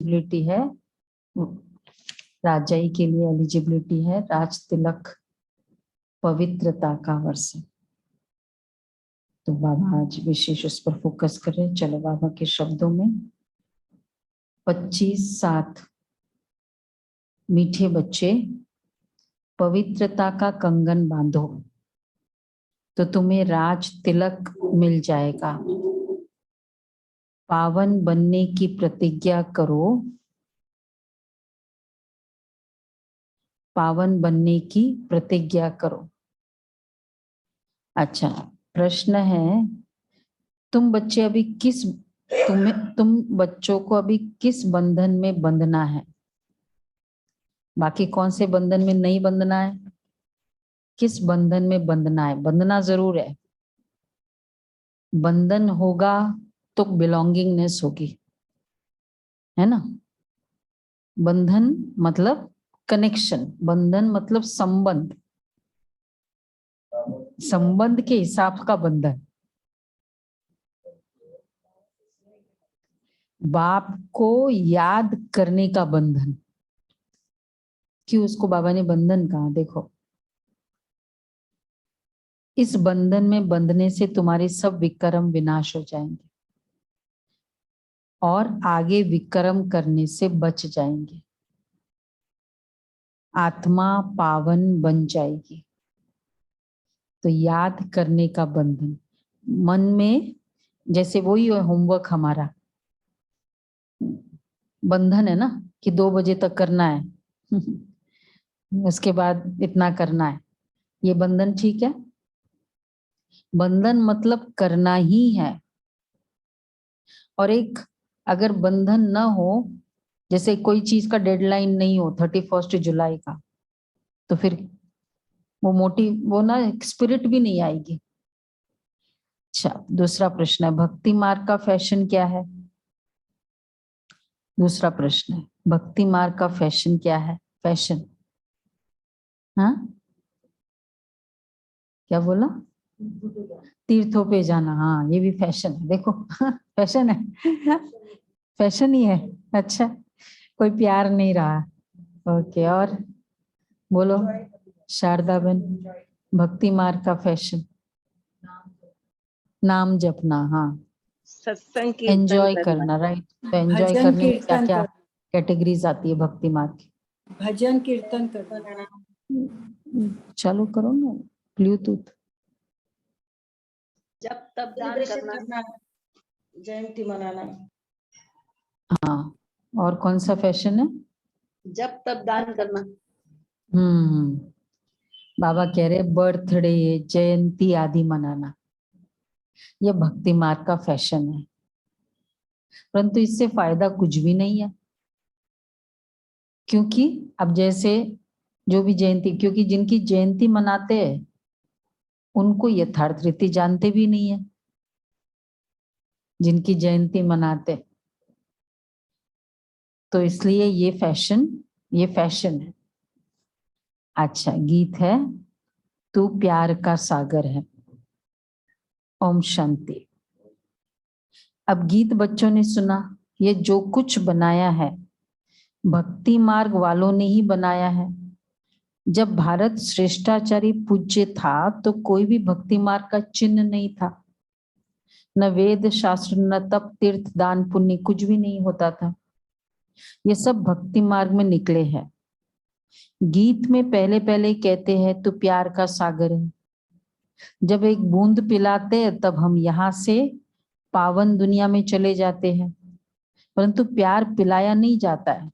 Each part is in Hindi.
एलिजिबिलिटी है, राजाई के लिए एलिजिबिलिटी है राज तिलक पवित्रता का वर्ष। तो बाबा आज विशेष उस पर फोकस कर रहे हैं। चलो बाबा के शब्दों में 25/7 मीठे बच्चे पवित्रता का कंगन बांधो तो तुम्हें राज तिलक मिल जाएगा। पावन बनने की प्रतिज्ञा करो, पावन बनने की प्रतिज्ञा करो। अच्छा, प्रश्न है, तुम बच्चे अभी तुम बच्चों को अभी किस बंधन में बंधना है? बाकी कौन से बंधन में नहीं बंधना है? किस बंधन में बंधना है? बंधना जरूर है। बंधन होगा तो बिलोंगिंगनेस होगी, है ना। बंधन मतलब कनेक्शन, बंधन मतलब संबंध, संबंध के हिसाब का बंधन। बाप को याद करने का बंधन। क्यों उसको बाबा ने बंधन कहा? देखो, इस बंधन में बंधने से तुम्हारे सब विक्रम विनाश हो जाएंगे और आगे विक्रम करने से बच जाएंगे। आत्मा पावन बन जाएगी। तो याद करने का बंधन, मन में जैसे वही होमवर्क हमारा बंधन है ना कि 2 बजे तक करना है उसके बाद इतना करना है, ये बंधन ठीक है। बंधन मतलब करना ही है। और एक अगर बंधन न हो, जैसे कोई चीज का डेडलाइन नहीं हो 31 जुलाई का, तो फिर वो ना स्पिरिट भी नहीं आएगी। अच्छा, दूसरा प्रश्न है, भक्ति मार्ग का फैशन क्या है? दूसरा प्रश्न है, भक्ति मार्ग का फैशन क्या है? फैशन, हाँ क्या बोला? तीर्थों पे जाना, हाँ ये भी फैशन है। देखो फैशन है फैशन ही है। अच्छा, कोई प्यार नहीं रहा। ओके, और बोलो शारदा बहन। भक्ति मार्ग का फैशन नाम जपना, हाँ सत्संग कीर्तन एंजॉय करना, राइट। तो एंजॉय करने में क्या क्या कैटेगरीज आती है भक्ति मार्ग की? भजन कीर्तन करना। चालू करो ना ब्लूटूथ। जब तब दान करना, जयंती मनाना। हाँ, और कौन सा फैशन है? जब तब दान करना। बाबा कह रहे बर्थडे जयंती आदि मनाना, यह भक्ति मार्ग का फैशन है। परंतु इससे फायदा कुछ भी नहीं है, क्योंकि अब जैसे जो भी जयंती, क्योंकि जिनकी जयंती मनाते हैं उनको यथार्थ रीति जानते भी नहीं है। जिनकी जयंती मनाते, तो इसलिए ये फैशन है। अच्छा, गीत है, तू प्यार का सागर है। ओम शांति। अब गीत बच्चों ने सुना, ये जो कुछ बनाया है भक्ति मार्ग वालों ने ही बनाया है। जब भारत श्रेष्ठाचारी पूज्य था तो कोई भी भक्ति मार्ग का चिन्ह नहीं था, न वेद शास्त्र, न तप, तीर्थ, दान, पुण्य, कुछ भी नहीं होता था। ये सब भक्ति मार्ग में निकले हैं। गीत में पहले पहले कहते हैं तो प्यार का सागर है। जब एक बूंद पिलाते हैं तब हम यहाँ से पावन दुनिया में चले जाते हैं, परंतु प्यार पिलाया नहीं जाता है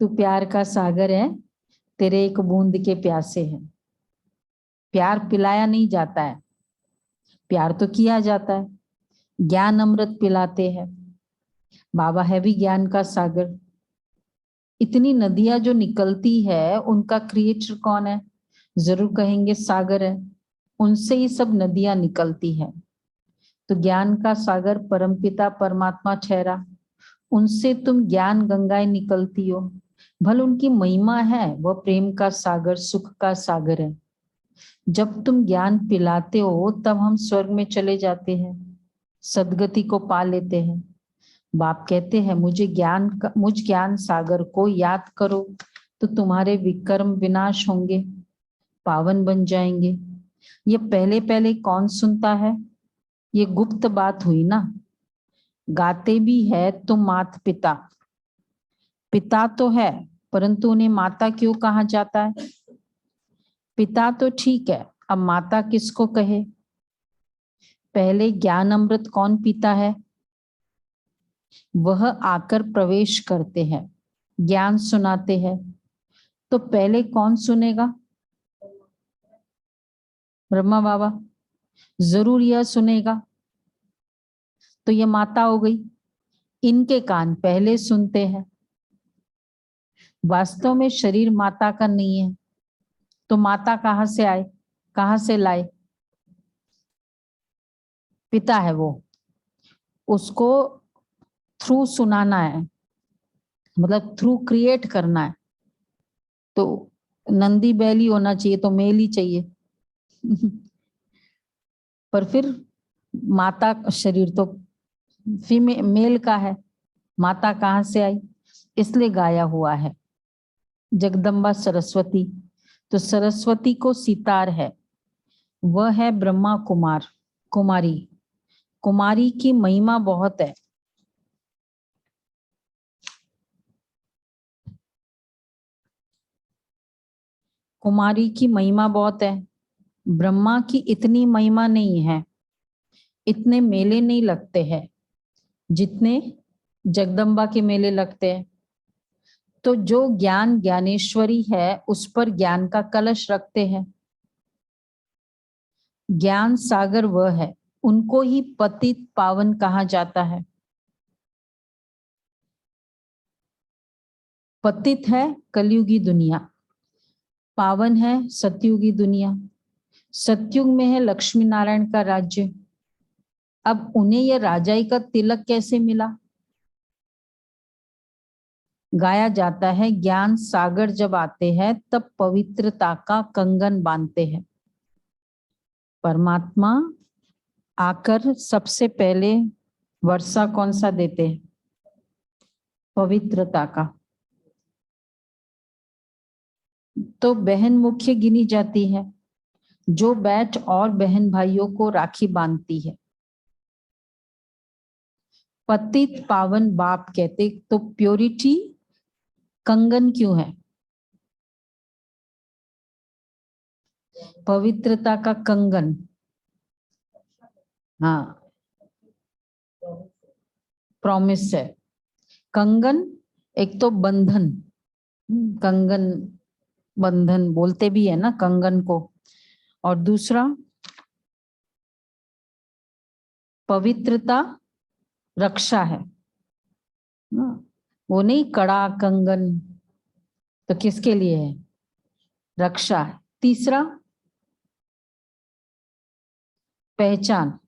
तू प्यार का सागर है, तेरे एक बूंद के प्यासे हैं। प्यार पिलाया नहीं जाता है, प्यार तो किया जाता है। ज्ञान अमृत पिलाते हैं। बाबा है भी ज्ञान का सागर। इतनी नदियां जो निकलती है उनका क्रिएटर कौन है? जरूर कहेंगे सागर है। उनसे ही सब नदियां निकलती है। तो ज्ञान का सागर परमपिता परमात्मा ठहरा, उनसे तुम ज्ञान गंगाएं निकलती हो। भले उनकी महिमा है, वह प्रेम का सागर, सुख का सागर है। जब तुम ज्ञान पिलाते हो तब हम स्वर्ग में चले जाते हैं, सदगति को पा लेते हैं। बाप कहते हैं मुझ ज्ञान सागर को याद करो तो तुम्हारे विकर्म विनाश होंगे, पावन बन जाएंगे। ये पहले पहले कौन सुनता है? ये गुप्त बात हुई ना। गाते भी है तो मात पिता, पिता तो है परंतु उन्हें माता क्यों कहा जाता है? पिता तो ठीक है, अब माता किसको कहे? पहले ज्ञान अमृत कौन पीता है? वह आकर प्रवेश करते हैं, ज्ञान सुनाते हैं। तो पहले कौन सुनेगा? ब्रह्मा बाबा जरूर यह सुनेगा। तो यह माता हो गई, इनके कान पहले सुनते हैं। वास्तव में शरीर माता का नहीं है, तो माता कहाँ से आए, कहाँ से लाए? पिता है वो, उसको थ्रू सुनाना है, मतलब थ्रू क्रिएट करना है। तो नंदी बैल ही होना चाहिए, तो मेल ही चाहिए। पर फिर माता शरीर तो मेल का है, माता कहाँ से आई? इसलिए गाया हुआ है जगदम्बा सरस्वती। तो सरस्वती को सितार है, वह है ब्रह्मा कुमार कुमारी। कुमारी की महिमा बहुत है। कुमारी की महिमा बहुत है, ब्रह्मा की इतनी महिमा नहीं है, इतने मेले नहीं लगते हैं जितने जगदम्बा के मेले लगते हैं। तो जो ज्ञान ज्ञानेश्वरी है उस पर ज्ञान का कलश रखते हैं। ज्ञान सागर वह है, उनको ही पतित पावन कहा जाता है। पतित है कलयुगी दुनिया, पावन है सतयुगी दुनिया। सतयुग में है लक्ष्मी नारायण का राज्य। अब उन्हें यह राजाई का तिलक कैसे मिला? गाया जाता है ज्ञान सागर जब आते हैं तब पवित्रता का कंगन बांधते हैं। परमात्मा आकर सबसे पहले वर्षा कौन सा देते हैं? पवित्रता का। तो बहन मुख्य गिनी जाती है, जो बैठ और बहन भाइयों को राखी बांधती है। पतित पावन बाप कहते, तो प्योरिटी कंगन क्यों है? पवित्रता का कंगन। हाँ, प्रॉमिस है। कंगन एक तो बंधन, कंगन बंधन बोलते भी है ना कंगन को। और दूसरा पवित्रता रक्षा है, वो नहीं कड़ा कंगन, तो किसके लिए है? रक्षा है। तीसरा पहचान।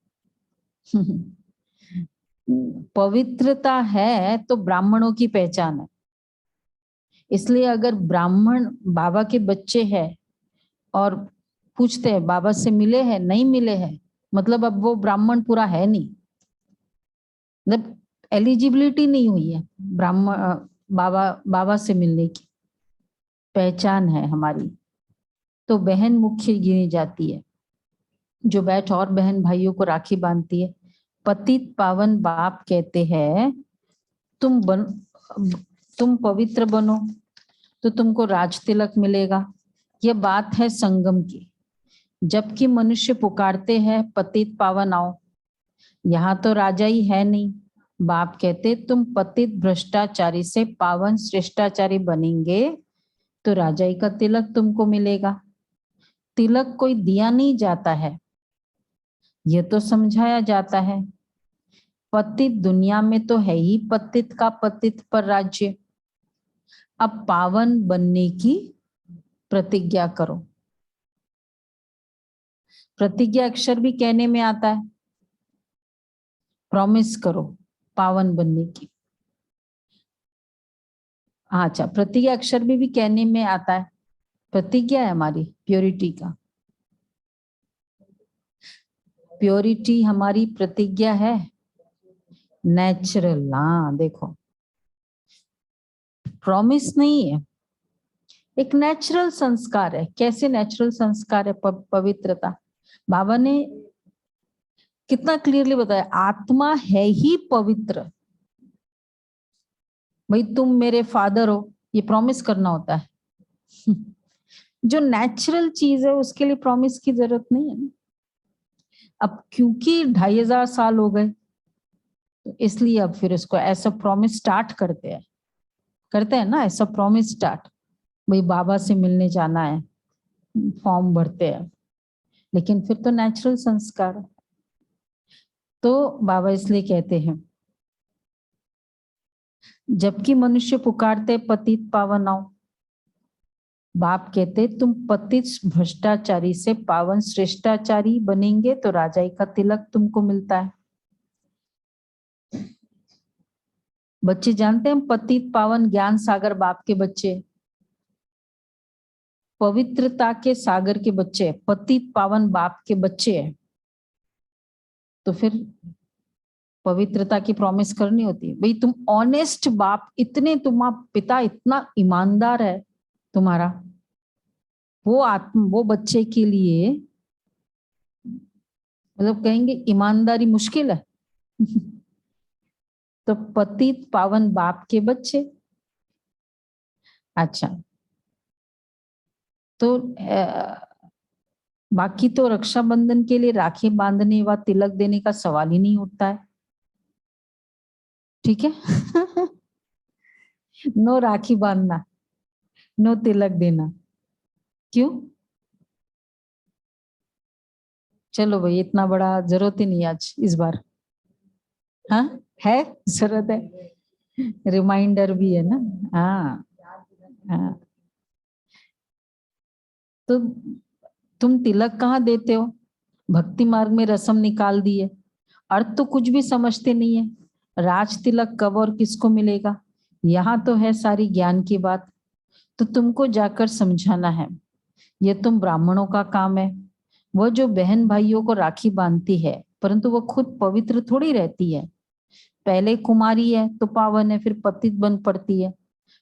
पवित्रता है तो ब्राह्मणों की पहचान है। इसलिए अगर ब्राह्मण बाबा के बच्चे हैं और पूछते हैं बाबा से मिले हैं, नहीं मिले हैं, मतलब अब वो ब्राह्मण पूरा है नहीं, मतलब एलिजिबिलिटी नहीं हुई है ब्राह्मण बाबा से मिलने की। पहचान है हमारी। तो बहन मुख्य गिनी जाती है, जो बैठ और बहन भाइयों को राखी बांधती है। पतित पावन बाप कहते हैं तुम पवित्र बनो तो तुमको राज तिलक मिलेगा। यह बात है संगम की। जबकि मनुष्य पुकारते हैं पतित पावन आओ, यहाँ तो राजा ही है नहीं। बाप कहते तुम पतित भ्रष्टाचारी से पावन श्रेष्ठाचारी बनेंगे तो राजाई का तिलक तुमको मिलेगा। तिलक कोई दिया नहीं जाता है, यह तो समझाया जाता है। पतित दुनिया में तो है ही पतित का पतित पर राज्य। अब पावन बनने की प्रतिज्ञा करो। प्रतिज्ञा अक्षर भी कहने में आता है, प्रॉमिस करो पावन बनने की। अच्छा, प्रतिज्ञा अक्षर भी कहने में आता है। प्रतिज्ञा है हमारी प्योरिटी का, प्योरिटी हमारी प्रतिज्ञा है नेचुरल, हाँ देखो प्रॉमिस नहीं है, एक नेचुरल संस्कार है। कैसे नेचुरल संस्कार है? पवित्रता। बाबा ने कितना क्लियरली बताया, आत्मा है ही पवित्र। भाई तुम मेरे फादर हो, ये प्रॉमिस करना होता है। जो नेचुरल चीज है उसके लिए प्रॉमिस की जरूरत नहीं है ना। अब क्योंकि 2500 साल हो गए, तो इसलिए अब फिर उसको ऐसा प्रॉमिस स्टार्ट करते हैं ना, ऐसा प्रॉमिस स्टार्ट। भाई बाबा से मिलने जाना है, फॉर्म भरते हैं, लेकिन फिर तो नेचुरल संस्कार है। तो बाबा इसलिए कहते हैं, जबकि मनुष्य पुकारते पतित पावन आओ, बाप कहते तुम पतित भ्रष्टाचारी से पावन श्रेष्ठाचारी बनेंगे तो राजाई का तिलक तुमको मिलता है। बच्चे जानते हैं पतित पावन ज्ञान सागर बाप के बच्चे, पवित्रता के सागर के बच्चे, पतित पावन बाप के बच्चे हैं। तो फिर पवित्रता की प्रॉमिस करनी होती है। भाई तुम ऑनेस्ट बाप, इतने तुम्हारा पिता इतना ईमानदार है तुम्हारा, वो बच्चे के लिए मतलब कहेंगे ईमानदारी मुश्किल है। तो पतित पावन बाप के बच्चे। अच्छा, तो बाकी तो रक्षाबंधन के लिए राखी बांधने व तिलक देने का सवाल ही नहीं उठता है, ठीक है। नो राखी बांधना, नो तिलक देना, क्यों? चलो भाई इतना बड़ा जरूरत ही नहीं आज इस बार। हाँ है, जरूरत है, रिमाइंडर भी है ना। हाँ हाँ, तो तुम तिलक कहाँ देते हो? भक्ति मार्ग में रस्म निकाल दी है, अर्थ तो कुछ भी समझते नहीं है। राज तिलक कब और किसको मिलेगा, यहाँ तो है सारी ज्ञान की बात। तो तुमको जाकर समझाना है, ये तुम ब्राह्मणों का काम है। वह जो बहन भाइयों को राखी बांधती है, परंतु वो खुद पवित्र थोड़ी रहती है। पहले कुमारी है तो पावन है, फिर पतित बन पड़ती है।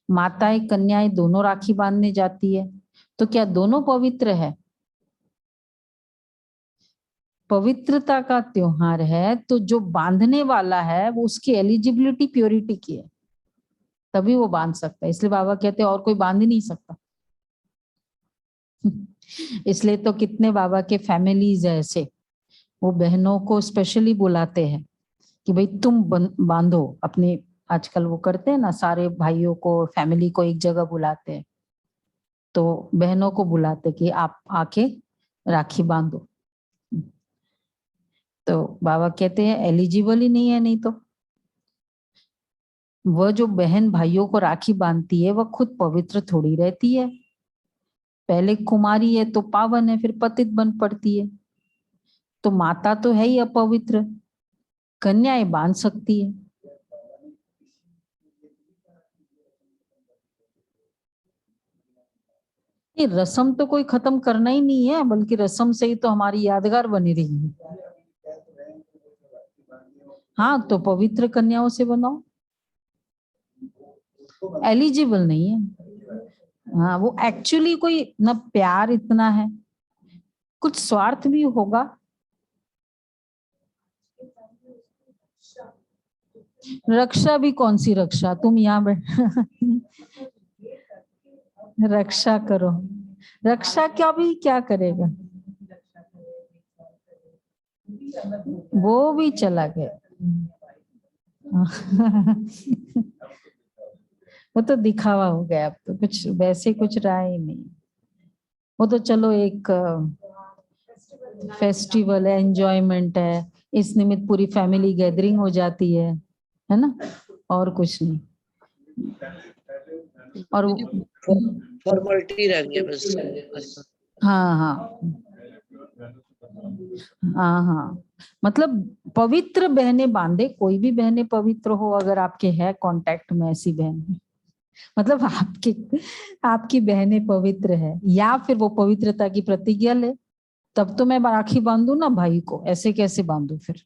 माताएं कन्याएं दोनों राखी बांधने जाती है, तो क्या दोनों पवित्र है? पवित्रता का त्योहार है, तो जो बांधने वाला है वो उसकी एलिजिबिलिटी प्योरिटी की है, तभी वो बांध सकता है। इसलिए बाबा कहते हैं और कोई बांध ही नहीं सकता। इसलिए तो कितने बाबा के फैमिलीज है ऐसे, वो बहनों को स्पेशली बुलाते हैं कि भाई तुम बांधो अपने। आजकल वो करते हैं ना, सारे भाइयों को फैमिली को एक जगह बुलाते हैं, तो बहनों को बुलाते कि आप आके राखी बांधो। तो बाबा कहते हैं एलिजिबल ही नहीं है, नहीं तो वह जो बहन भाइयों को राखी बांधती है वह खुद पवित्र थोड़ी रहती है। पहले कुमारी है तो पावन है, फिर पतित बन पड़ती है। तो माता तो है ही अपवित्र, कन्याएं बांध सकती है। ये रस्म तो कोई खत्म करना ही नहीं है, बल्कि रस्म से ही तो हमारी यादगार बनी रही है। हाँ, तो पवित्र कन्याओं से बनाओ, एलिजिबल नहीं है। हाँ, वो एक्चुअली कोई ना प्यार इतना है, कुछ स्वार्थ भी होगा। रक्षा भी कौन सी रक्षा, तुम यहाँ रक्षा करो, रक्षा क्या भी क्या करेगा, वो भी चला गया। वो तो दिखावा हो गया, अब तो कुछ वैसे कुछ रहा ही नहीं। वो तो चलो एक फेस्टिवल है, एंजॉयमेंट है, इस निमित्त पूरी फैमिली गैदरिंग हो जाती है ना, और कुछ नहीं। और फॉर्मेलिटी रह गई बस। हाँ हाँ हाँ हाँ, मतलब पवित्र बहनें बांधे, कोई भी बहनें पवित्र हो, अगर आपके है कांटेक्ट में ऐसी बहन, मतलब आपकी बहनें पवित्र है, या फिर वो पवित्रता की प्रतिज्ञा ले, तब तो मैं राखी बांधू ना भाई को, ऐसे कैसे बांधू फिर?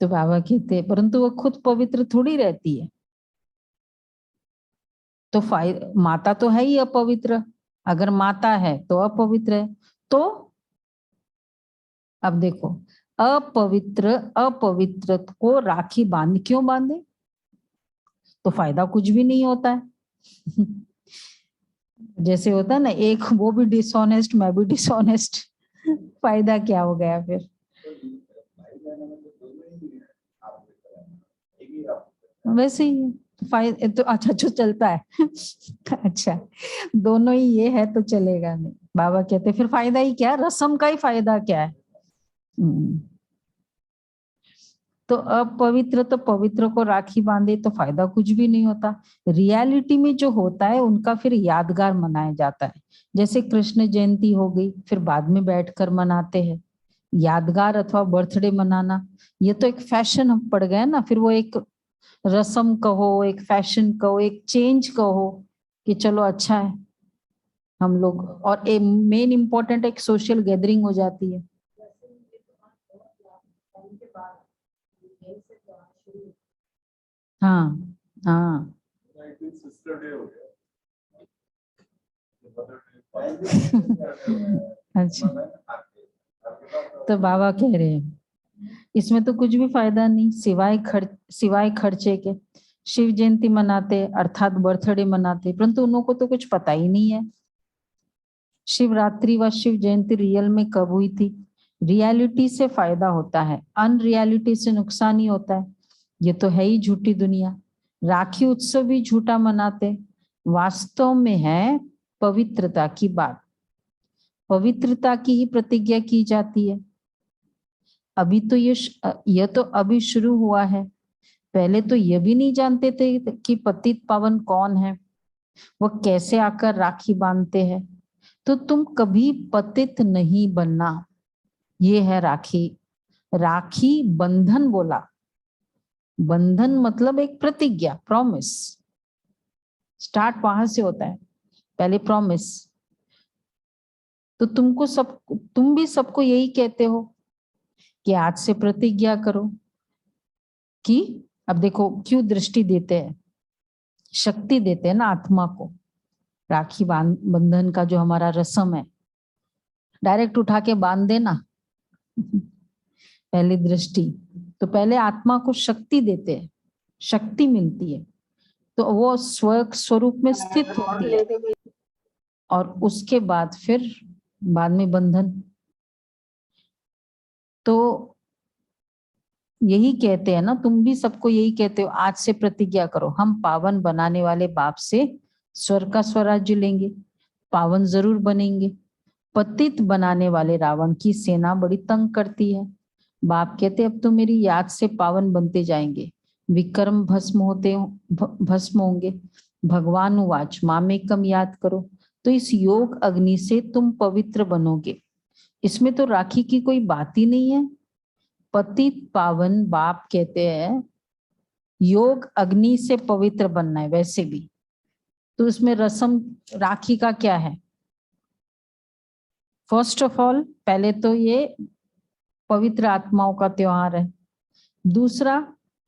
तो बाबा कहते हैं परंतु वो खुद पवित्र थोड़ी रहती है, तो माता तो है ही अपवित्र, अगर माता है तो अपवित्र है। तो अब देखो, अपवित्र को राखी क्यों बांधे? तो फायदा कुछ भी नहीं होता है। जैसे होता है ना, एक वो भी डिसऑनेस्ट, मैं भी डिसऑनेस्ट, फायदा क्या हो गया फिर? वैसे ही फायदा तो अच्छा जो चलता है। अच्छा, दोनों ही ये है तो चलेगा नहीं। बाबा कहते फिर फायदा ही क्या, रस्म का ही फायदा क्या है? तो अपवित्र तो पवित्र को राखी बांधे तो फायदा कुछ भी नहीं होता। रियलिटी में जो होता है उनका फिर यादगार मनाया जाता है। जैसे कृष्ण जयंती हो गई, फिर बाद में बैठकर मनाते हैं यादगार, अथवा बर्थडे मनाना, ये तो एक फैशन हम पड़ गए ना। फिर वो एक रस्म कहो, एक फैशन कहो, एक चेंज कहो कि चलो अच्छा है हम लोग, और एक मेन इम्पोर्टेंट एक सोशल गैदरिंग हो जाती है। हाँ हाँ। अच्छा, तो बाबा कह रहे हैं इसमें तो कुछ भी फायदा नहीं, सिवाय खर्चे के। शिव जयंती मनाते अर्थात बर्थडे मनाते, परंतु उन लोगों को तो कुछ पता ही नहीं है शिवरात्रि व शिव जयंती रियल में कब हुई थी। रियलिटी से फायदा होता है, अनरियलिटी से नुकसान ही होता है। ये तो है ही झूठी दुनिया। राखी उत्सव भी झूठा मनाते, वास्तव में है पवित्रता की बात, पवित्रता की ही प्रतिज्ञा की जाती है। अभी तो यह तो अभी शुरू हुआ है, पहले तो यह भी नहीं जानते थे कि पतित पावन कौन है, वो कैसे आकर राखी बांधते हैं। तो तुम कभी पतित नहीं बनना, ये है राखी। राखी बंधन बोला, बंधन मतलब एक प्रतिज्ञा, प्रॉमिस। स्टार्ट वहां से होता है, पहले प्रॉमिस। तो तुम भी सबको यही कहते हो कि आज से प्रतिज्ञा करो कि, अब देखो क्यों दृष्टि देते हैं, शक्ति देते हैं ना आत्मा को। राखी बंधन का जो हमारा रस्म है, डायरेक्ट उठा के बांध देना, पहली दृष्टि। तो पहले आत्मा को शक्ति देते हैं, शक्ति मिलती है, तो वो स्वरूप में स्थित होती है, और उसके बाद फिर बाद में बंधन। तो यही कहते हैं ना, तुम भी सबको यही कहते हो आज से प्रतिज्ञा करो, हम पावन बनाने वाले बाप से स्वर्ग का स्वराज्य लेंगे, पावन जरूर बनेंगे। पतित बनाने वाले रावण की सेना बड़ी तंग करती है। बाप कहते अब तो मेरी याद से पावन बनते जाएंगे, विक्रम भस्म होंगे। भगवान उवाच मामेकम याद करो, तो इस योग अग्नि से तुम पवित्र बनोगे। इसमें तो राखी की कोई बात ही नहीं है। पतित पावन बाप कहते हैं योग अग्नि से पवित्र बनना है, वैसे भी तो उसमें रस्म राखी का क्या है? फर्स्ट ऑफ ऑल पहले तो ये पवित्र आत्माओं का त्योहार है। दूसरा,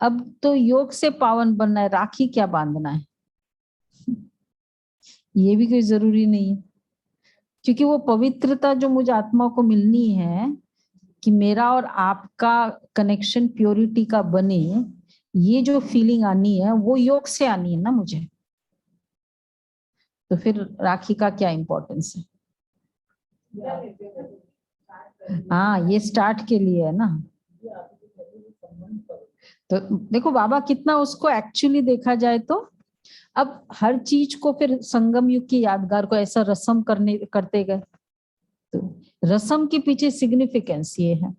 अब तो योग से पावन बनना है, राखी क्या बांधना है? ये भी कोई जरूरी नहीं है, क्योंकि वो पवित्रता जो मुझे आत्मा को मिलनी है कि मेरा और आपका कनेक्शन प्योरिटी का बने, ये जो फीलिंग आनी है वो योग से आनी है ना मुझे। तो फिर राखी का क्या इम्पोर्टेंस है? हाँ, ये स्टार्ट के लिए है ना। तो देखो बाबा कितना उसको एक्चुअली देखा जाए तो, अब हर चीज को फिर संगम युग की यादगार को ऐसा रस्म करते गए, तो रस्म के पीछे सिग्निफिकेंस ये है।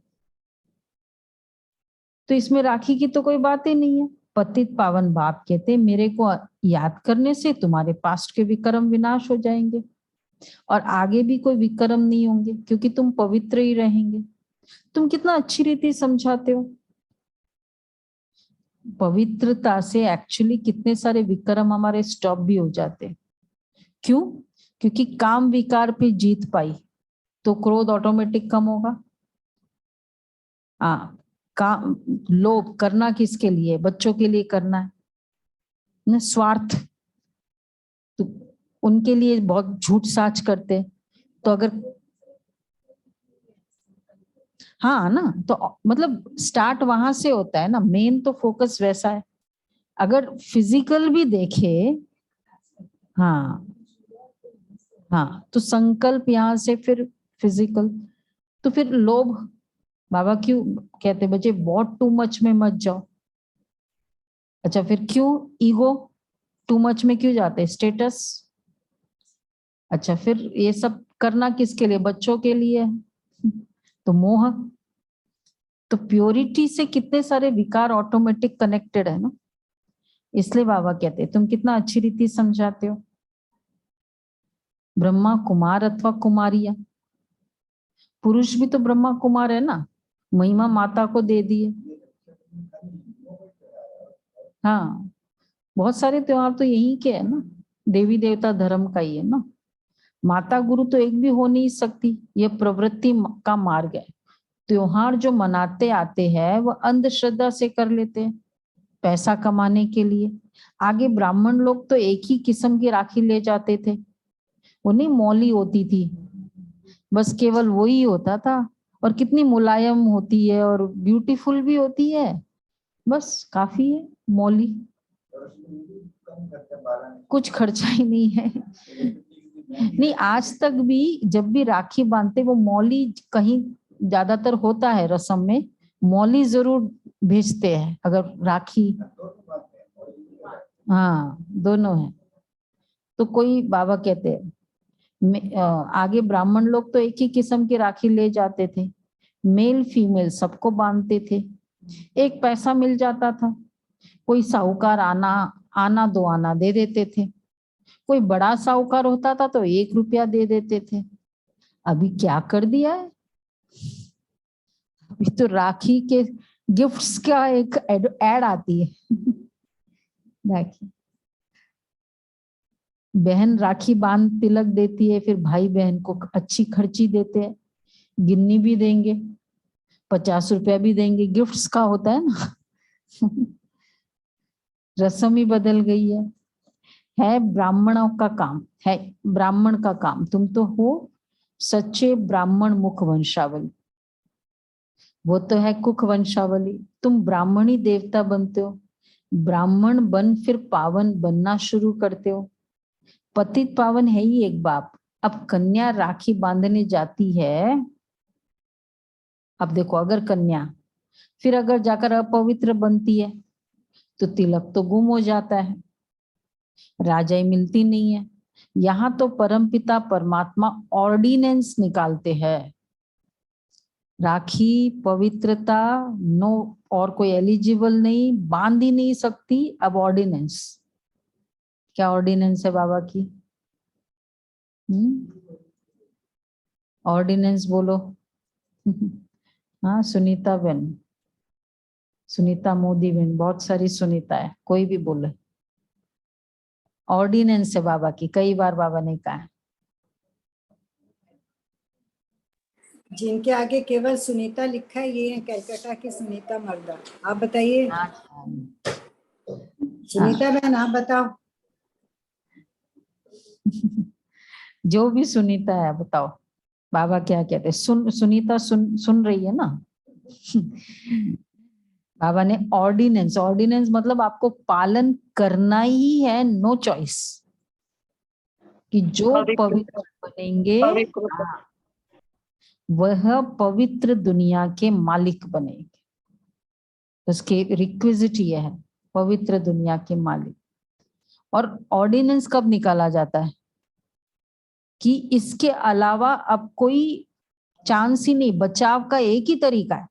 तो इसमें राखी की तो कोई बात ही नहीं है। पतित पावन बाप कहते मेरे को याद करने से तुम्हारे पास्ट के विक्रम विनाश हो जाएंगे, और आगे भी कोई विक्रम नहीं होंगे, क्योंकि तुम पवित्र ही रहेंगे। तुम कितना अच्छी रीति समझाते हो। पवित्रता से एक्चुअली कितने सारे विक्रम हमारे स्टॉप भी हो जाते हैं। क्यों? क्योंकि काम विकार पे जीत पाई तो क्रोध ऑटोमेटिक कम होगा। हाँ, लोभ करना किसके लिए, बच्चों के लिए करना है ना, स्वार्थ, तो उनके लिए बहुत झूठ साच करते। तो अगर हाँ ना, तो मतलब स्टार्ट वहां से होता है ना, मेन तो फोकस वैसा है। अगर फिजिकल भी देखे, हाँ हाँ, तो संकल्प यहाँ से फिर फिजिकल, तो फिर लोभ, बाबा क्यों कहते बच्चे बहुत टू मच में मत जाओ। अच्छा फिर क्यों ईगो टू मच में क्यों जाते, स्टेटस। अच्छा फिर ये सब करना किसके लिए, बच्चों के लिए, तो मोह। तो प्योरिटी से कितने सारे विकार ऑटोमेटिक कनेक्टेड है ना। इसलिए बाबा कहते हैं तुम कितना अच्छी रीति समझाते हो। ब्रह्मा कुमार अथवा कुमारिया, पुरुष भी तो ब्रह्मा कुमार है ना, महिमा माता को दे दिए। हाँ, बहुत सारे त्योहार तो यही के है ना, देवी देवता धर्म का ही है ना। माता गुरु तो एक भी हो नहीं सकती, ये प्रवृत्ति का मार्ग है। त्योहार जो मनाते आते हैं वो अंधश्रद्धा से कर लेते हैं, पैसा कमाने के लिए। आगे ब्राह्मण लोग तो एक ही किस्म की राखी ले जाते थे, वो नहीं मौली होती थी, बस केवल वही होता था, और कितनी मुलायम होती है और ब्यूटीफुल भी होती है, बस काफी है मौली, कुछ खर्चा ही नहीं है। नहीं, आज तक भी जब भी राखी बांधते वो मौली, कहीं ज्यादातर होता है रस्म में मौली जरूर भेजते हैं अगर राखी, हाँ दोनों है। तो कोई बाबा कहते हैं आगे ब्राह्मण लोग तो एक ही किस्म की राखी ले जाते थे, मेल फीमेल सबको बांधते थे, एक पैसा मिल जाता था। कोई साहूकार आना आना दो आना दे देते थे, कोई बड़ा साहूकार होता था तो 1 रुपया दे देते थे। अभी क्या कर दिया है, अभी तो राखी के गिफ्ट्स का एक एड आती है। राखी, बहन राखी बांध तिलक देती है, फिर भाई बहन को अच्छी खर्ची देते हैं, गिन्नी भी देंगे, 50 रुपया भी देंगे, गिफ्ट्स का होता है ना। रस्म ही बदल गई है ब्राह्मणों का काम, है ब्राह्मण का काम। तुम तो हो सच्चे ब्राह्मण मुख वंशावली, वो तो है कुख वंशावली, तुम ब्राह्मणी देवता बनते हो, ब्राह्मण बन फिर पावन बनना शुरू करते हो। पतित पावन है ही एक बाप। अब कन्या राखी बांधने जाती है, अब देखो अगर कन्या फिर अगर जाकर अपवित्र बनती है तो तिलक तो गुम हो जाता है, राजाई मिलती नहीं है। यहाँ तो परमपिता परमात्मा ऑर्डिनेंस निकालते हैं, राखी पवित्रता नो, और कोई एलिजिबल नहीं, बांध ही नहीं सकती। अब ऑर्डिनेंस, क्या ऑर्डिनेंस है बाबा की, ऑर्डिनेंस बोलो। हाँ सुनीता बहन, सुनीता मोदी बहन, बहुत सारी सुनीता है, कोई भी बोले, ऑर्डिनेंस है बाबा की, कई बार बाबा ने कहा है। जिनके आगे केवल सुनीता लिखा है ये है कलकत्ता की सुनीता मर्दा। आप बताइए सुनीता बहन, आप बताओ। जो भी सुनीता है बताओ बाबा क्या कहते हैं। सुनीता सुन रही है ना। बाबा ने ऑर्डिनेंस, ऑर्डिनेंस मतलब आपको पालन करना ही है, नो चॉइस, कि जो पवित्र बनेंगे वह पवित्र दुनिया के मालिक बनेंगे। उसके रिक्विजिट ये है, पवित्र दुनिया के मालिक। और ऑर्डिनेंस कब निकाला जाता है कि इसके अलावा अब कोई चांस ही नहीं, बचाव का एक ही तरीका है,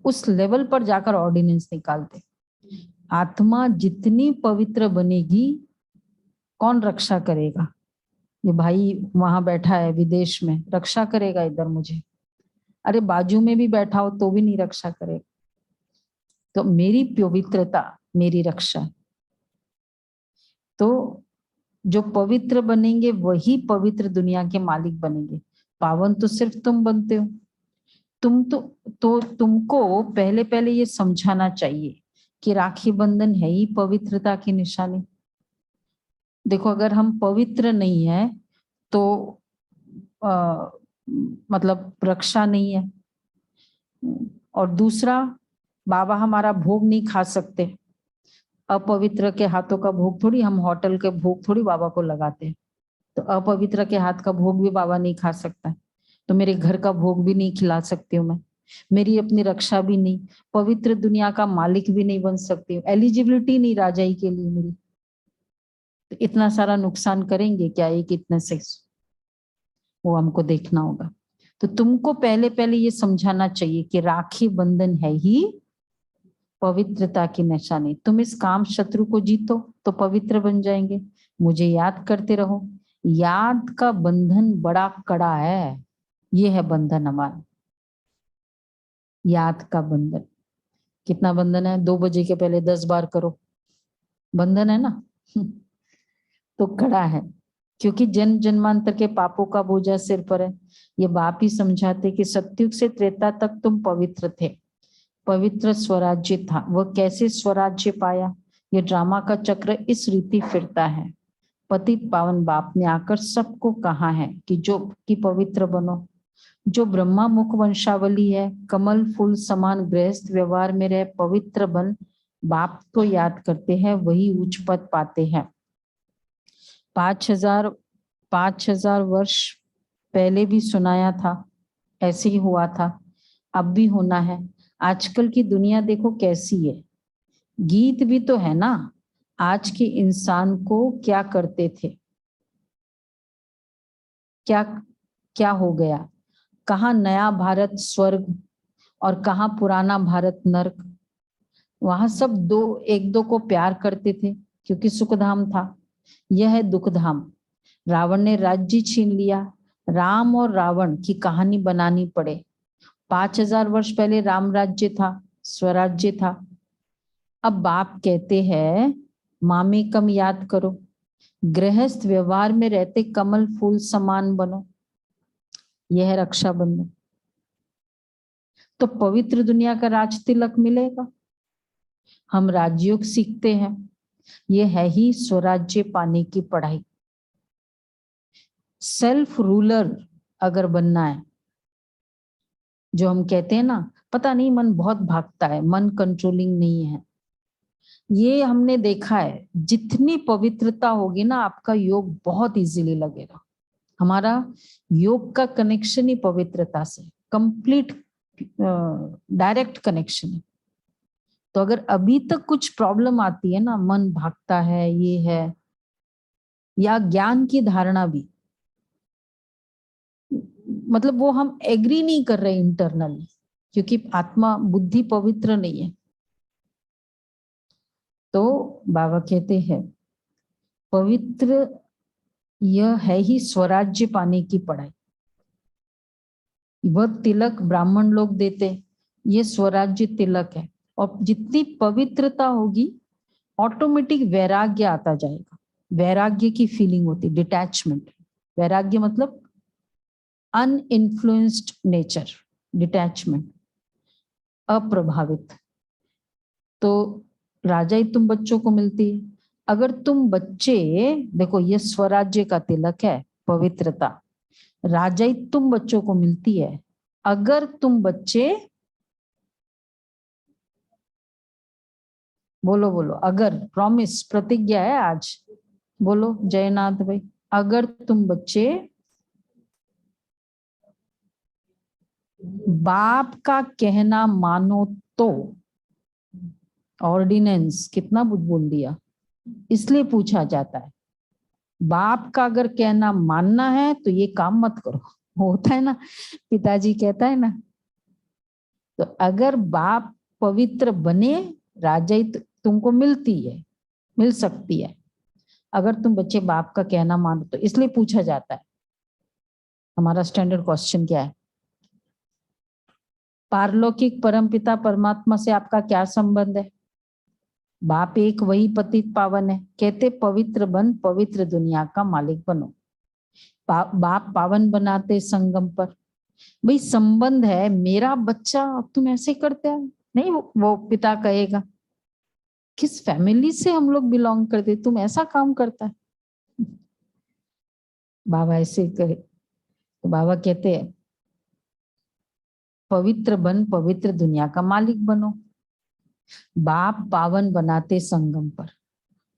उस लेवल पर जाकर ऑर्डिनेंस निकालते। आत्मा जितनी पवित्र बनेगी कौन रक्षा करेगा, ये भाई वहां बैठा है विदेश में, रक्षा करेगा इधर मुझे, अरे बाजू में भी बैठा हो तो भी नहीं रक्षा करेगा। तो मेरी पवित्रता मेरी रक्षा। तो जो पवित्र बनेंगे वही पवित्र दुनिया के मालिक बनेंगे, पावन तो सिर्फ तुम बनते हो। तुमको पहले पहले ये समझाना चाहिए कि राखी बंधन है ही पवित्रता की निशानी। देखो, अगर हम पवित्र नहीं है तो मतलब रक्षा नहीं है। और दूसरा, बाबा हमारा भोग नहीं खा सकते। अपवित्र के हाथों का भोग थोड़ी, हम होटल के भोग थोड़ी बाबा को लगाते हैं। तो अपवित्र के हाथ का भोग भी बाबा नहीं खा सकता। तो मेरे घर का भोग भी नहीं खिला सकती हूँ मैं, मेरी अपनी रक्षा भी नहीं, पवित्र दुनिया का मालिक भी नहीं बन सकती हूँ, एलिजिबिलिटी नहीं राजाई के लिए मेरी। तो इतना सारा नुकसान करेंगे क्या एक इतने से? वो हमको देखना होगा। तो तुमको पहले पहले ये समझाना चाहिए कि राखी बंधन है ही पवित्रता की निशानी। तुम इस काम शत्रु को जीतो तो पवित्र बन जाएंगे। मुझे याद करते रहो, याद का बंधन बड़ा कड़ा है। ये है बंधन हमारा, याद का बंधन। कितना बंधन है? 2 बजे के पहले 10 बार करो, बंधन है ना। तो कड़ा है, क्योंकि जन्म जन्मांतर के पापों का बोझा सिर पर है। ये बाप ही समझाते कि सतयुग से त्रेता तक तुम पवित्र थे, पवित्र स्वराज्य था। वह कैसे स्वराज्य पाया? ये ड्रामा का चक्र इस रीति फिरता है। पतित पावन बाप ने आकर सबको कहा है कि पवित्र बनो। जो ब्रह्मा मुख वंशावली है, कमल फूल समान गृहस्थ व्यवहार में रह पवित्र बन बाप को याद करते हैं, वही उच्च पद पाते हैं। 5000 वर्ष पहले भी सुनाया था, ऐसे ही हुआ था, अब भी होना है। आजकल की दुनिया देखो कैसी है। गीत भी तो है ना, आज के इंसान को क्या करते थे, क्या क्या हो गया, कहाँ नया भारत स्वर्ग और कहाँ पुराना भारत नर्क। वहां सब एक दो को प्यार करते थे क्योंकि सुखधाम था। यह है दुखधाम। रावण ने राज्य छीन लिया, राम और रावण की कहानी बनानी पड़े। 5000 वर्ष पहले राम राज्य था, स्वराज्य था। अब बाप कहते हैं मामे कम याद करो, गृहस्थ व्यवहार में रहते कमल फूल समान बनो। यह है रक्षाबंधन। तो पवित्र दुनिया का राज तिलक मिलेगा। हम राजयोग सीखते हैं, ये है ही स्वराज्य पाने की पढ़ाई। सेल्फ रूलर अगर बनना है, जो हम कहते हैं ना, पता नहीं मन बहुत भागता है, मन कंट्रोलिंग नहीं है, ये हमने देखा है। जितनी पवित्रता होगी ना, आपका योग बहुत इजीली लगेगा। हमारा योग का कनेक्शन ही पवित्रता से, कंप्लीट डायरेक्ट कनेक्शन है। तो अगर अभी तक कुछ प्रॉब्लम आती है ना, मन भागता है, ये है, या ज्ञान की धारणा भी, मतलब वो हम एग्री नहीं कर रहे इंटरनली, क्योंकि आत्मा बुद्धि पवित्र नहीं है। तो बाबा कहते हैं पवित्र यह है ही स्वराज्य पाने की पढ़ाई। वह तिलक ब्राह्मण लोग देते, ये स्वराज्य तिलक है। और जितनी पवित्रता होगी ऑटोमेटिक वैराग्य आता जाएगा। वैराग्य की फीलिंग होती, डिटैचमेंट। वैराग्य मतलब अनइन्फ्लुएंस्ड नेचर, डिटैचमेंट, अप्रभावित। तो राजा ही तुम बच्चों को मिलती है। अगर तुम बच्चे, देखो ये स्वराज्य का तिलक है, पवित्रता। राजा ही तुम बच्चों को मिलती है अगर तुम बच्चे, बोलो बोलो, अगर, प्रॉमिस, प्रतिज्ञा है आज, बोलो जयनाथ भाई, अगर तुम बच्चे बाप का कहना मानो तो। ऑर्डिनेंस कितना बोल दिया, इसलिए पूछा जाता है। बाप का अगर कहना मानना है तो ये काम मत करो, होता है ना, पिताजी कहता है ना। तो अगर बाप पवित्र बने, राजा ही तुमको मिलती है, मिल सकती है, अगर तुम बच्चे बाप का कहना मानो तो। इसलिए पूछा जाता है। हमारा स्टैंडर्ड क्वेश्चन क्या है? पारलौकिक परमपिता परमात्मा से आपका क्या संबंध है? बाप एक वही पतित पावन है। कहते पवित्र बन, पवित्र दुनिया का मालिक बनो। बाप पावन बनाते संगम पर, भाई संबंध है, मेरा बच्चा अब तुम ऐसे करते हैं, नहीं वो पिता कहेगा किस फैमिली से हम लोग बिलोंग करते, तुम ऐसा काम करता है। बाबा ऐसे कहे तो बाबा कहते हैं पवित्र बन, पवित्र दुनिया का मालिक बनो। बाप पावन बनाते संगम पर।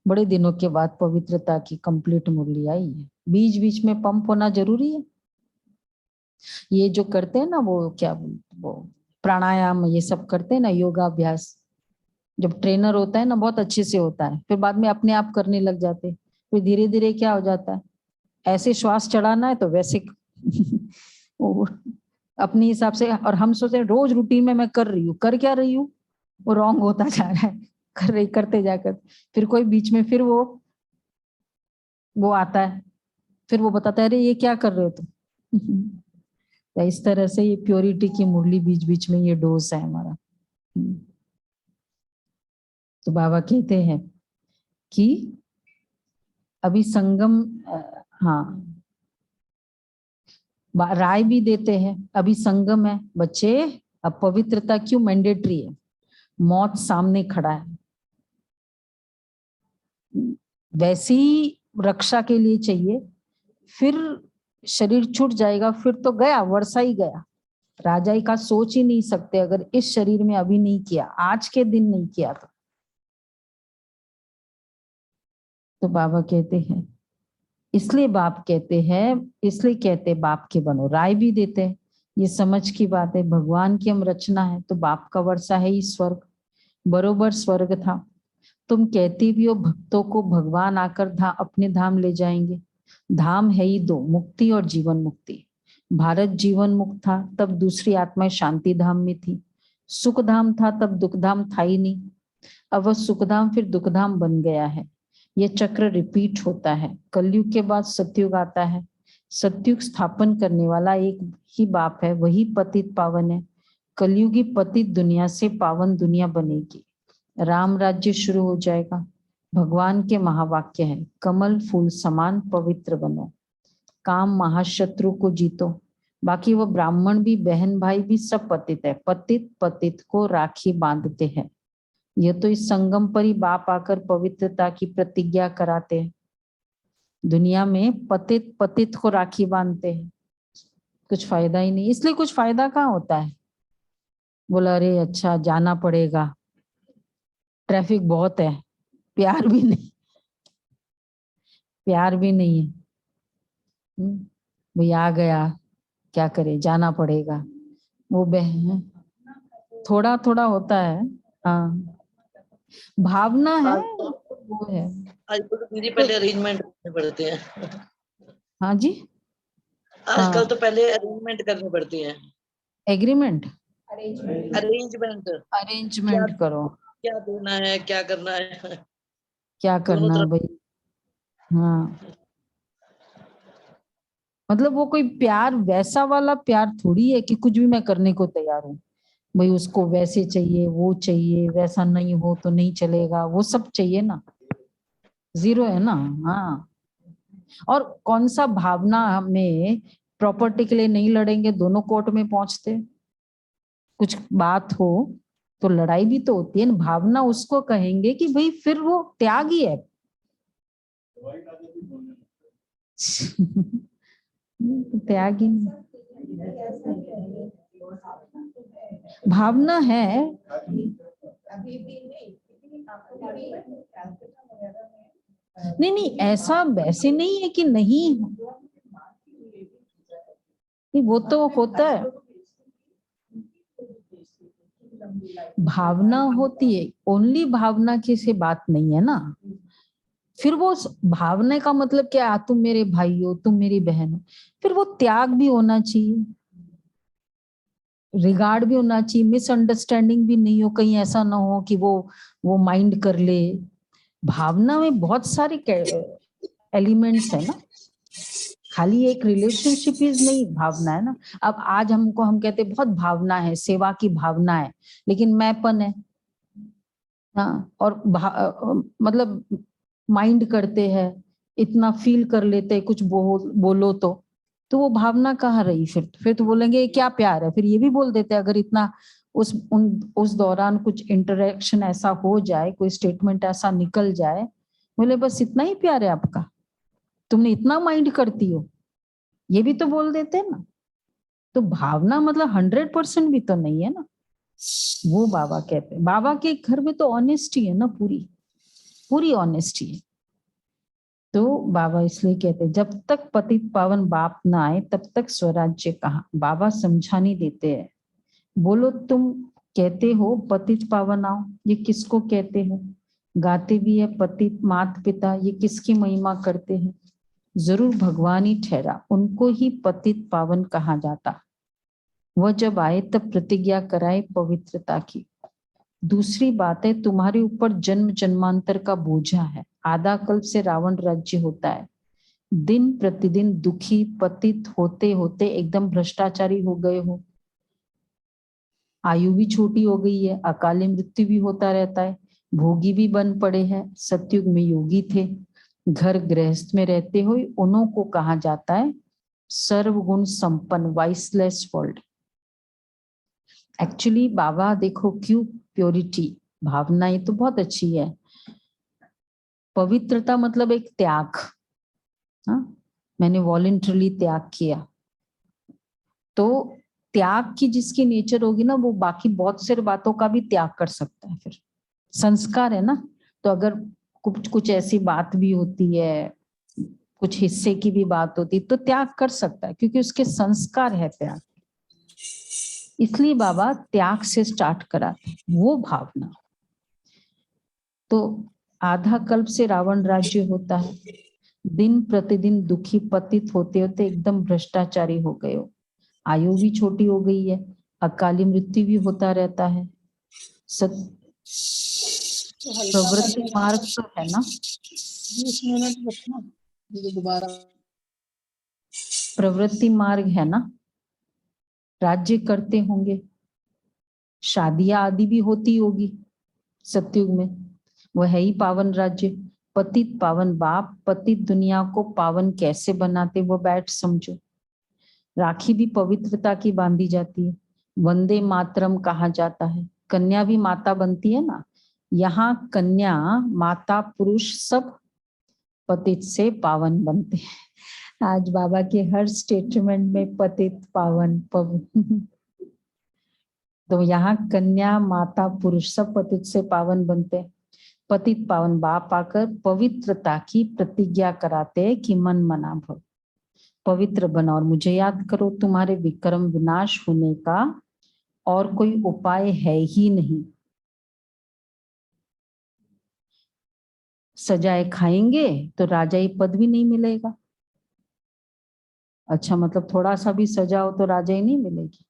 बड़े दिनों के बाद पवित्रता की कंप्लीट मुरली आई है। बीच बीच में पंप होना जरूरी है। ये जो करते हैं ना वो क्या वो प्राणायाम ये सब करते हैं ना, योगाभ्यास, जब ट्रेनर होता है ना बहुत अच्छे से होता है, फिर बाद में अपने आप करने लग जाते, फिर धीरे धीरे क्या हो जाता है, ऐसे श्वास चढ़ाना है तो वैसे अपने हिसाब से। और हम सोचते हैं रोज रूटीन में मैं कर रही हूँ, कर क्या रही हूँ, वो रॉन्ग होता जा रहा है, करते जाकर फिर कोई बीच में फिर वो आता है, फिर वो बताता है अरे ये क्या कर रहे हो तुम। तो इस तरह से ये प्योरिटी की मुरली बीच बीच में ये डोज है हमारा। तो बाबा कहते हैं कि अभी संगम, हाँ राय भी देते हैं अभी संगम है बच्चे, अब पवित्रता क्यों मैंडेटरी है, मौत सामने खड़ा है, वैसी रक्षा के लिए चाहिए, फिर शरीर छूट जाएगा, फिर तो गया वर्षा ही गया। राजाई का सोच ही नहीं सकते अगर इस शरीर में अभी नहीं किया, आज के दिन नहीं किया तो बाबा कहते हैं इसलिए बाप कहते हैं, इसलिए कहते बाप के बनो, राय भी देते हैं। ये समझ की बात है, भगवान की हम रचना है तो बाप का वर्षा है ही स्वर्ग, बरोबर स्वर्ग था। तुम कहती भी हो भक्तों को भगवान आकर अपने धाम ले जाएंगे, धाम है ही दो, मुक्ति और जीवन मुक्ति। भारत जीवन मुक्त था तब दूसरी आत्माएं शांति धाम में थी, सुख धाम था तब दुख धाम था ही नहीं, अब वह सुख धाम फिर दुख धाम बन गया है। ये चक्र रिपीट होता है, कलयुग के बाद सतयुग आता है, सतयुग स्थापन करने वाला एक ही बाप है, वही पतित पावन है। कलयुगी पतित दुनिया से पावन दुनिया बनेगी, राम राज्य शुरू हो जाएगा। भगवान के महावाक्य है कमल फूल समान पवित्र बनो, काम महाशत्रु को जीतो। बाकी वो ब्राह्मण भी बहन भाई भी सब पतित है, पतित पतित को राखी बांधते हैं। यह तो इस संगम पर ही बाप आकर पवित्रता की प्रतिज्ञा कराते हैं। दुनिया में पतित पतित को राखी बांधते हैं, कुछ फायदा ही नहीं, इसलिए कुछ फायदा कहाँ होता है। बोला अरे अच्छा जाना पड़ेगा, ट्रैफिक बहुत है, प्यार भी नहीं, प्यार भी नहीं है, भाई आ गया क्या करे, जाना पड़ेगा। वो बहन थोड़ा थोड़ा होता है, हाँ भावना है वो है। आजकल तो दीदी पहले अरेंजमेंट करने पड़ते हैं। हाँ जी, आजकल तो पहले अरेंजमेंट करनी पड़ती है। एग्रीमेंट, अरेंजमेंट अरेंजमेंट करो, क्या देना है क्या करना है, क्या दोनों करना है तरफ। भाई। हाँ मतलब वो कोई प्यार वैसा वाला प्यार थोड़ी है कि कुछ भी मैं करने को तैयार हूँ, भाई उसको वैसे चाहिए वो चाहिए, वैसा नहीं हो तो नहीं चलेगा, वो सब चाहिए ना, जीरो है ना। हाँ और कौन सा भावना में प्रॉपर्टी के लिए नहीं लड़ेंगे, दोनों कोर्ट में पहुंचते, कुछ बात हो तो लड़ाई भी तो होती है ना, भावना उसको कहेंगे कि भाई फिर वो त्याग ही है। त्याग ही नहीं, भावना है। नहीं नहीं ऐसा वैसे नहीं है कि नहीं, वो तो होता है, भावना होती है, ओनली भावना की से बात नहीं है ना। फिर वो भावना का मतलब क्या, तुम मेरे भाई हो तुम मेरी बहन हो, फिर वो त्याग भी होना चाहिए, रिगार्ड भी होना चाहिए, मिसअंडरस्टैंडिंग भी नहीं हो, कहीं ऐसा ना हो कि वो माइंड कर ले। भावना में बहुत सारे एलिमेंट्स है ना, खाली एक रिलेशनशिप इज नहीं भावना है ना। अब आज हमको हम कहते बहुत भावना है, सेवा की भावना है, लेकिन मैंपन है, हाँ और मतलब माइंड करते हैं, इतना फील कर लेते हैं, कुछ बोलो तो तो वो भावना कहाँ रही? फिर तो बोलेंगे ये क्या प्यार है। फिर ये भी बोल देते अगर इतना उस दौरान कुछ इंटरेक्शन ऐसा हो जाए, कोई स्टेटमेंट ऐसा निकल जाए, बोले बस इतना ही प्यार है आपका, तुमने इतना माइंड करती हो, ये भी तो बोल देते हैं ना। तो भावना मतलब 100% भी तो नहीं है ना। वो बाबा कहते हैं, बाबा के घर में तो ऑनेस्टी है ना, पूरी पूरी ऑनेस्टी है। तो बाबा इसलिए कहते हैं जब तक पतित पावन बाप ना आए तब तक स्वराज्य कहाँ। बाबा समझा नहीं देते हैं। बोलो तुम कहते हो पतित पावन आओ, ये किसको कहते हो? गाते भी है पतित माता पिता, ये किसकी महिमा करते हैं? जरूर भगवान ही ठहरा, उनको ही पतित पावन कहा जाता। वह जब आए तब प्रतिज्ञा कराए पवित्रता की। दूसरी बात है तुम्हारे ऊपर जन्म जन्मांतर का बोझा है। आधा कल्प से रावण राज्य होता है। दिन प्रतिदिन दुखी पतित होते होते एकदम भ्रष्टाचारी हो गए हो। आयु भी छोटी हो गई है, अकाली मृत्यु भी होता रहता है, भोगी भी बन पड़े हैं। सतयुग में योगी थे, घर गृहस्थ में रहते हुए उन्हों को कहा जाता है सर्वगुण संपन्न वाइसलेस वर्ल्ड। एक्चुअली बाबा देखो क्यों प्योरिटी, भावना ये तो बहुत अच्छी है। पवित्रता मतलब एक त्याग। हाँ, मैंने वॉलंटरली त्याग किया। तो त्याग की जिसकी नेचर होगी ना, वो बाकी बहुत सारी बातों का भी त्याग कर सकता है। फिर संस्कार है ना, तो अगर कुछ कुछ ऐसी बात भी होती है, कुछ हिस्से की भी बात होती, तो त्याग कर सकता है क्योंकि उसके संस्कार है त्याग। इसलिए बाबा त्याग से स्टार्ट कराते, वो भावना। तो आधा कल्प से रावण राज्य होता है, दिन प्रतिदिन दुखी पतित होते होते एकदम भ्रष्टाचारी हो गए हो। आयु भी छोटी हो गई है, अकाली मृत्यु भी होता रहता है। प्रवृत्ति मार्ग तो है ना, 20 मिनट रखना दोबारा। प्रवृत्ति मार्ग है ना, राज्य करते होंगे, शादियां आदि भी होती होगी सतयुग में, वह है ही पावन राज्य। पतित पावन बाप पतित दुनिया को पावन कैसे बनाते वो बैठ समझो। राखी भी पवित्रता की बांधी जाती है, वंदे मातरम कहा जाता है, कन्या भी माता बनती है ना। यहाँ कन्या माता पुरुष सब पतित से पावन बनते हैं। आज बाबा के हर स्टेटमेंट में पतित पावन तो यहाँ कन्या माता पुरुष सब पतित से पावन बनते हैं। पतित पावन बाप आकर पवित्रता की प्रतिज्ञा कराते हैं कि मन मना भव, पवित्र बनो और मुझे याद करो। तुम्हारे विक्रम विनाश होने का और कोई उपाय है ही नहीं। सजाए खाएंगे तो राजाई पद भी नहीं मिलेगा। अच्छा, मतलब थोड़ा सा भी सजाओ तो राजाई नहीं मिलेगी?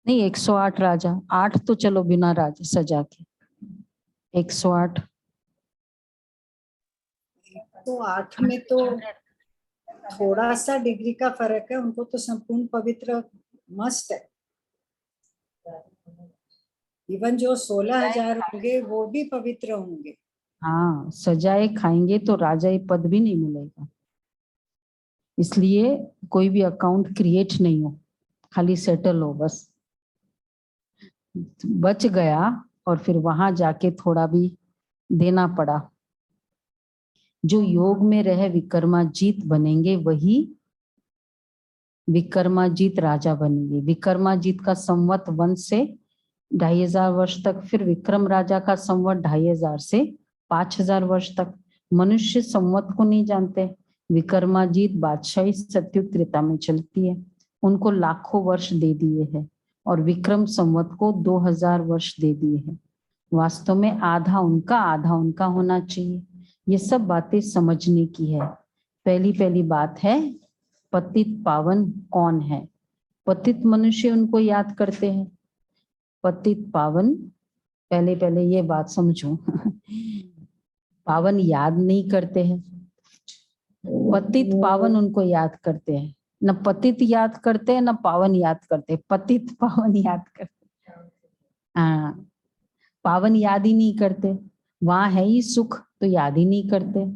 नहीं, 108 राजा, 8 तो चलो बिना राजा सजा के, 108 तो 8 में तो थोड़ा सा डिग्री का फर्क है, उनको तो संपूर्ण पवित्र मस्ट है। इवन जो 16,000 होंगे वो भी पवित्र होंगे। हाँ, सजाए खाएंगे तो राजाई पद भी नहीं मिलेगा। इसलिए कोई भी अकाउंट क्रिएट नहीं हो, खाली सेटल हो बस। बच गया और फिर वहां जाके थोड़ा भी देना पड़ा। जो योग में रहे विक्रमाजीत बनेंगे वही विक्रमाजीत राजा बनेंगे। विक्रमाजीत का संवत 1 से 2500 वर्ष तक, फिर विक्रम राजा का संवत 2500 से 5000 वर्ष तक। मनुष्य संवत को नहीं जानते। विक्रमाजीत बादशाही सतयुग त्रेता में चलती है, उनको लाखों वर्ष दे दिए हैं और विक्रम संवत को 2000 वर्ष दे दिए हैं। वास्तव में आधा उनका होना चाहिए। ये सब बातें समझने की है। पहली बात है पतित पावन कौन है। पतित मनुष्य उनको याद करते हैं, पतित पावन पहले ये बात समझो। पावन याद नहीं करते हैं, पतित पावन उनको याद करते हैं। न पतित याद करते हैं न पावन याद करते, पतित पावन याद करते। हाँ, पावन याद ही नहीं करते, वहां है ही सुख तो याद ही नहीं करते।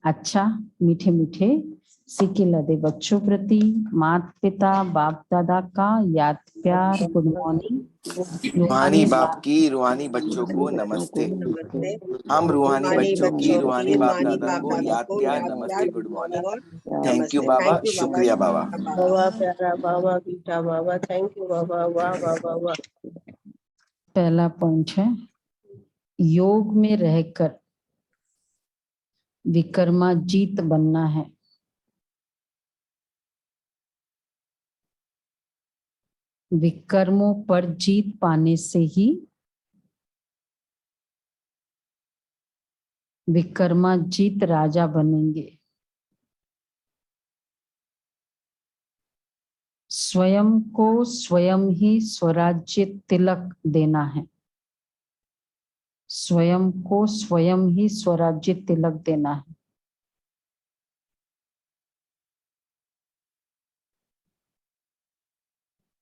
अच्छा, मीठे मीठे सिकिल दे बच्चों प्रति माता पिता बाप दादा का याद प्यार गुड मॉर्निंग। रूहानी बाप की रूहानी बच्चों को नमस्ते। हम रूहानी बच्चों की रूहानी बाप दादा को याद प्यार नमस्ते गुड मॉर्निंग। थैंक यू बाबा, शुक्रिया बाबा। बाबा प्यारा बाबा बेटा बाबा, थैंक यू बाबा, वाह बाबा वाह। पहला पॉइंट है योग में रहकर विकर्माजीत बनना है। विकर्मों पर जीत पाने से ही विकर्माजीत राजा बनेंगे। स्वयं को स्वयं ही स्वराज्य तिलक देना है। स्वयं को स्वयं ही स्वराज्य तिलक देना है।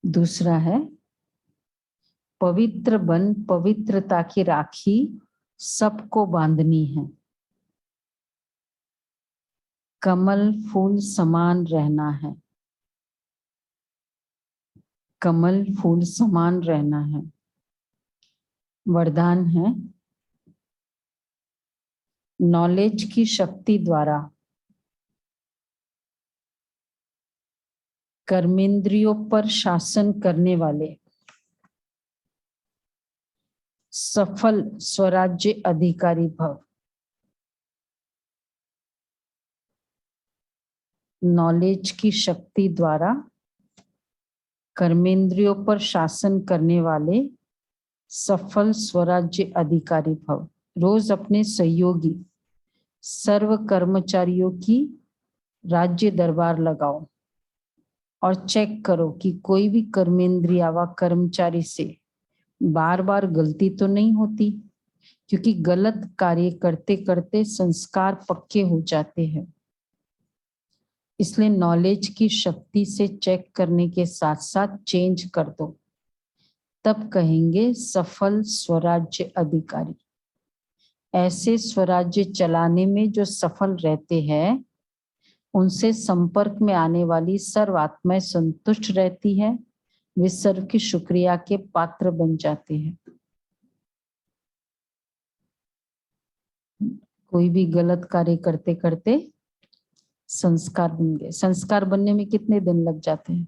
दूसरा है पवित्र बन पवित्रता की राखी सबको बांधनी है। कमल फूल समान रहना है। कमल फूल समान रहना है। वरदान है नॉलेज की शक्ति द्वारा कर्मेंद्रियों पर शासन करने वाले सफल स्वराज्य अधिकारी भव। नॉलेज की शक्ति द्वारा कर्मेंद्रियों पर शासन करने वाले सफल स्वराज्य अधिकारी भव। रोज अपने सहयोगी सर्व कर्मचारियों की राज्य दरबार लगाओ और चेक करो कि कोई भी कर्मेंद्रिया व कर्मचारी से बार बार गलती तो नहीं होती, क्योंकि गलत कार्य करते करते संस्कार पक्के हो जाते हैं। इसलिए नॉलेज की शक्ति से चेक करने के साथ साथ चेंज कर दो, तब कहेंगे सफल स्वराज्य अधिकारी। ऐसे स्वराज्य चलाने में जो सफल रहते हैं उनसे संपर्क में आने वाली सर्व आत्माएं संतुष्ट रहती है। वे सर्व की शुक्रिया के पात्र बन जाते हैं। कोई भी गलत कार्य करते करते संस्कार बन गए। संस्कार बनने में कितने दिन लग जाते हैं?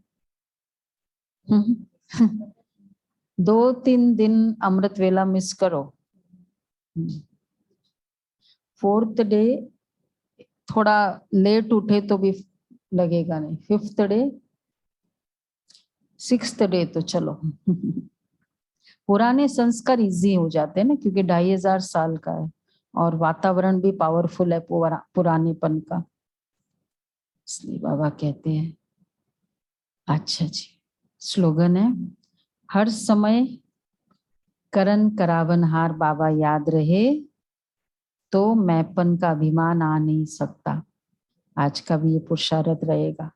2-3 दिन अमृत वेला मिस करो, 4th डे थोड़ा लेट उठे तो भी लगेगा नहीं, 5th डे 6th डे तो चलो। पुराने संस्कार इजी हो जाते हैं ना, क्योंकि 2500 साल का है और वातावरण भी पावरफुल है पुरानेपन का। इसलिए बाबा कहते हैं। अच्छा जी, स्लोगन है हर समय करन करावनहार बाबा याद रहे तो मैंपन का अभिमान आ नहीं सकता। आज का भी ये पुरुषार्थ रहेगा,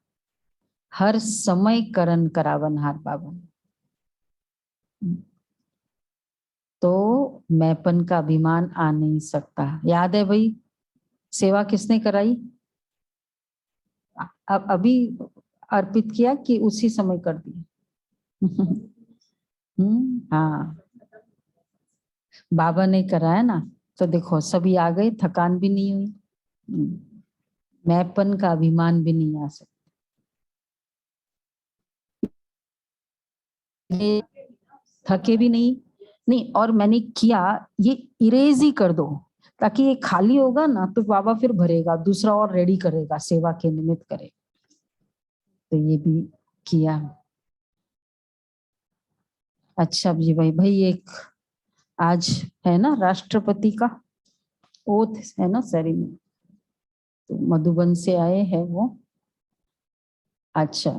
हर समय करन करावनहार बाबा, तो मैंपन का अभिमान आ नहीं सकता। याद है भाई, सेवा किसने कराई? अब अभी अर्पित किया कि उसी समय कर दिया? हाँ, बाबा ने कराया ना, तो देखो सभी आ गए, थकान भी नहीं हुई, मैंपन का अभिमान भी नहीं आ सकता। थके भी नहीं, और मैंने किया, ये इरेज ही कर दो, ताकि ये खाली होगा ना तो बाबा फिर भरेगा, दूसरा और रेडी करेगा, सेवा के निमित्त करेगा। तो ये भी किया। अच्छा जी भाई एक आज है ना राष्ट्रपति का ओथ है ना सेरेमनी, तो मधुबन से आए हैं वो। अच्छा,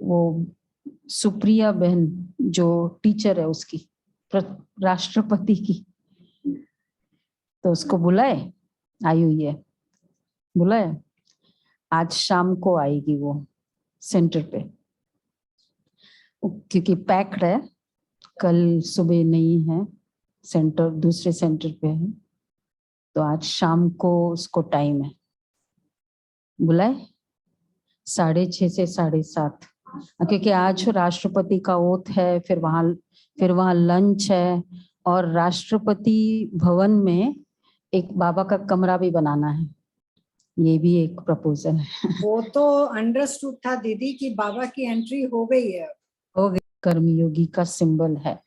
वो सुप्रिया बहन जो टीचर है उसकी, राष्ट्रपति की, तो उसको बुलाए, आई हुई है, बुलाए। आज शाम को आएगी वो सेंटर पे, क्योंकि पैक्ड है, कल सुबह नहीं है, सेंटर दूसरे सेंटर पे है, तो आज शाम को उसको टाइम है, बुलाए। 6:30 से 7:30, क्योंकि आज राष्ट्रपति का ओथ है, फिर वहाँ लंच है, और राष्ट्रपति भवन में एक बाबा का कमरा भी बनाना है। ये भी एक प्रपोजल है। वो तो अंडरस्टूड था दीदी कि बाबा की एंट्री हो गई है। हो गई। कर्मयोगी का सिंबल है।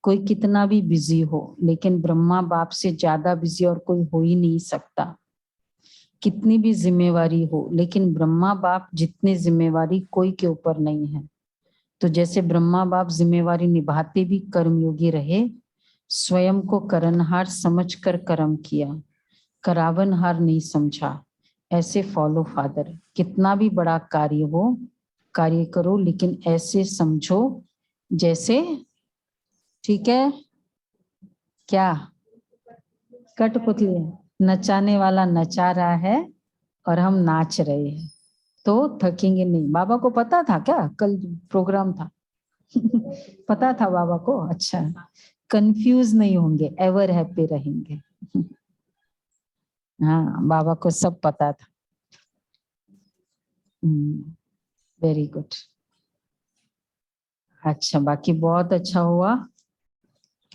कोई कितना भी बिजी हो, लेकिन ब्रह्मा बाप से ज्यादा बिजी और कोई हो ही नहीं सकता। कितनी भी जिम्मेवारी हो, लेकिन ब्रह्मा बाप जितनी जिम्मेवारी कोई के ऊपर नहीं है। तो जैसे ब्रह्मा बाप जिम्मेवारी निभाते भी कर्मयोगी रहे, स्वयं को करनहार समझकर कर्म किया, करावनहार नहीं समझा। ऐसे फॉलो फादर। कितना भी बड़ा कार्य हो, कार्य करो, लेकिन ऐसे समझो जैसे, ठीक है क्या, कठपुतली नचाने वाला नचा रहा है और हम नाच रहे हैं, तो थकेंगे नहीं। बाबा को पता था क्या कल प्रोग्राम था? पता था बाबा को? अच्छा, कंफ्यूज नहीं होंगे, एवर हैप्पी रहेंगे। हाँ, बाबा को सब पता था। Very good. अच्छा, बाकी बहुत अच्छा हुआ।